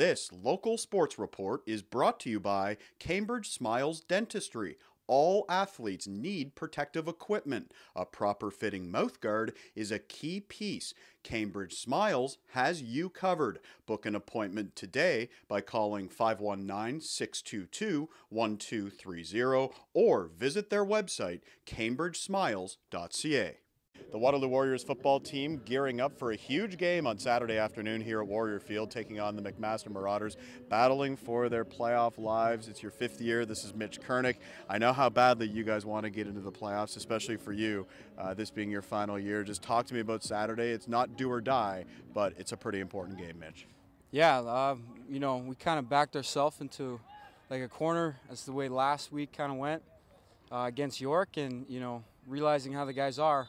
This local sports report is brought to you by Cambridge Smiles Dentistry. All athletes need protective equipment. A proper fitting mouthguard is a key piece. Cambridge Smiles has you covered. Book an appointment today by calling 519-622-1230 or visit their website cambridgesmiles.ca. The Waterloo Warriors football team gearing up for a huge game on Saturday afternoon here at Warrior Field, taking on the McMaster Marauders, battling for their playoff lives. It's your fifth year. This is Mitch Kernick. I know how badly you guys want to get into the playoffs, especially for you, this being your final year. Just talk to me about Saturday. It's not do or die, but it's a pretty important game, Mitch. Yeah, we kind of backed ourselves into like a corner. That's the way last week kind of went against York, and, realizing how the guys are.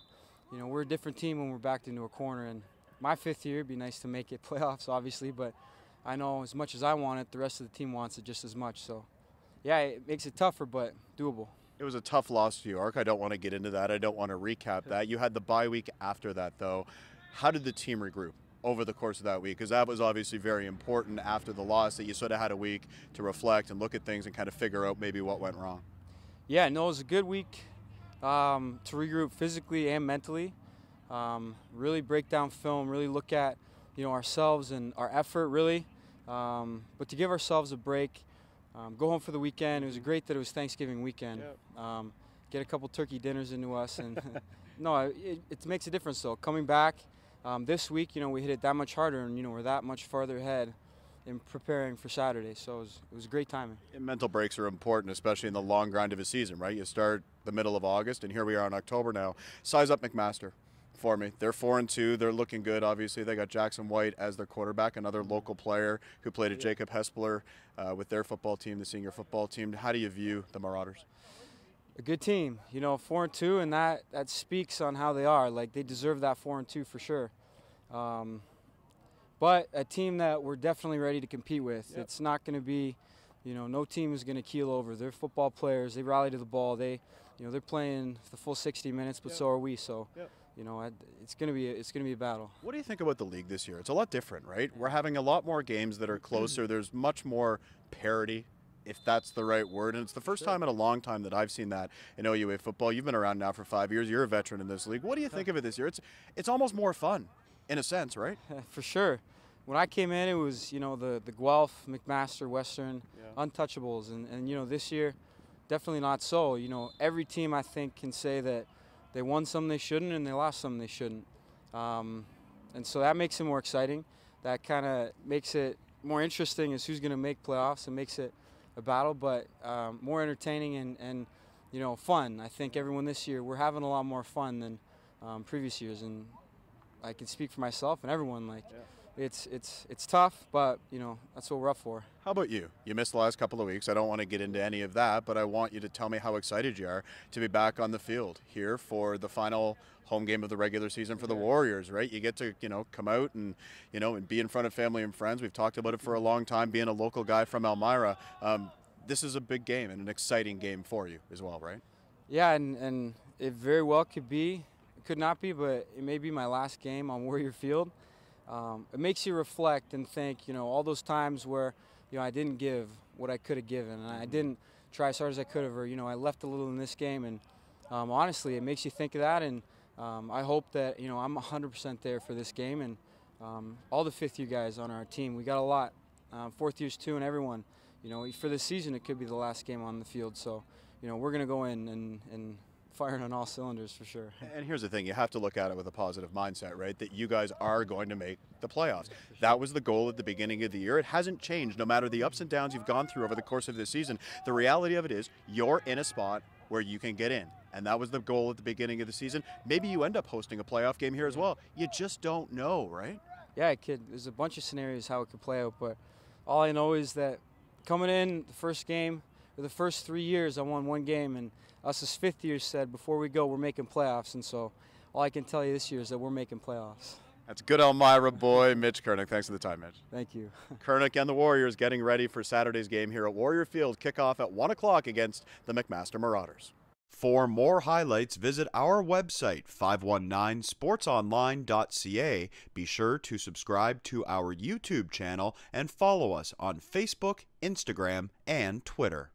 We're a different team when we're backed into a corner, and my fifth year, it'd be nice to make it playoffs, obviously, but I know as much as I want it, the rest of the team wants it just as much. So, yeah, it makes it tougher, but doable. It was a tough loss to York. I don't want to get into that. I don't want to recap that. You had the bye week after that, though. How did the team regroup over the course of that week? Because that was obviously very important after the loss, that you sort of had a week to reflect and look at things and kind of figure out maybe what went wrong. Yeah, no, it was a good week. To regroup physically and mentally, really break down film, really look at ourselves and our effort, really. But to give ourselves a break, go home for the weekend. It was great that it was Thanksgiving weekend. Yep. Get a couple turkey dinners into us, and no, it makes a difference though. Coming back this week, we hit it that much harder, and we're that much farther ahead in preparing for Saturday, so it was great timing. And mental breaks are important, especially in the long grind of a season, right? You start the middle of August, and here we are in October now. Size up McMaster for me. They're 4-2. They're looking good, obviously. They got Jackson White as their quarterback, another local player who played at Jacob Hespeler with their football team, the senior football team. How do you view the Marauders? A good team, 4-2, and that speaks on how they are. Like, they deserve that 4-2 for sure. But a team that we're definitely ready to compete with. Yep. It's not going to be, no team is going to keel over. They're football players. They rally to the ball. They're playing the full 60 minutes, but so are we. So, it's going to be a battle. What do you think about the league this year? It's a lot different, right? We're having a lot more games that are closer. There's much more parity, if that's the right word. And it's the first time in a long time that I've seen that in OUA football. You've been around now for 5 years. You're a veteran in this league. What do you think of it this year? It's almost more fun, in a sense, right? For sure. When I came in, it was, the Guelph, McMaster, Western, untouchables. And this year, definitely not so. Every team, I think, can say that they won some they shouldn't and they lost some they shouldn't. And so that makes it more exciting. That kind of makes it more interesting as who's going to make playoffs, and makes it a battle, but more entertaining and fun. I think everyone this year, we're having a lot more fun than previous years. And I can speak for myself and everyone. It's tough, but that's what we're up for. How about you? You missed the last couple of weeks. I don't want to get into any of that, but I want you to tell me how excited you are to be back on the field here for the final home game of the regular season for the Warriors, right? You get to come out and and be in front of family and friends. We've talked about it for a long time, being a local guy from Elmira. This is a big game and an exciting game for you as well, right? Yeah, and it very well could be. It could not be, but it may be my last game on Warrior Field. It makes you reflect and think, all those times where, I didn't give what I could have given, and I didn't try as hard as I could have, or, I left a little in this game, and honestly, it makes you think of that, and I hope that, I'm 100% there for this game, and all the fifth-year guys on our team, we got a lot, fourth years too, and everyone, for this season, it could be the last game on the field, so, we're going to go in and firing on all cylinders for sure. And here's the thing, you have to look at it with a positive mindset, right? That you guys are going to make the playoffs. That was the goal at the beginning of the year. It hasn't changed no matter the ups and downs you've gone through over the course of this season. The reality of it is you're in a spot where you can get in. And that was the goal at the beginning of the season. Maybe you end up hosting a playoff game here as well. You just don't know, right? Yeah, it could. There's a bunch of scenarios how it could play out, but all I know is that coming in the first game, for the first 3 years, I won one game, and us as fifth years said, before we go, we're making playoffs. And so all I can tell you this year is that we're making playoffs. That's good Elmira boy, Mitch Kernick. Thanks for the time, Mitch. Thank you. Kernick and the Warriors getting ready for Saturday's game here at Warrior Field. Kickoff at 1 o'clock against the McMaster Marauders. For more highlights, visit our website, 519sportsonline.ca. Be sure to subscribe to our YouTube channel and follow us on Facebook, Instagram, and Twitter.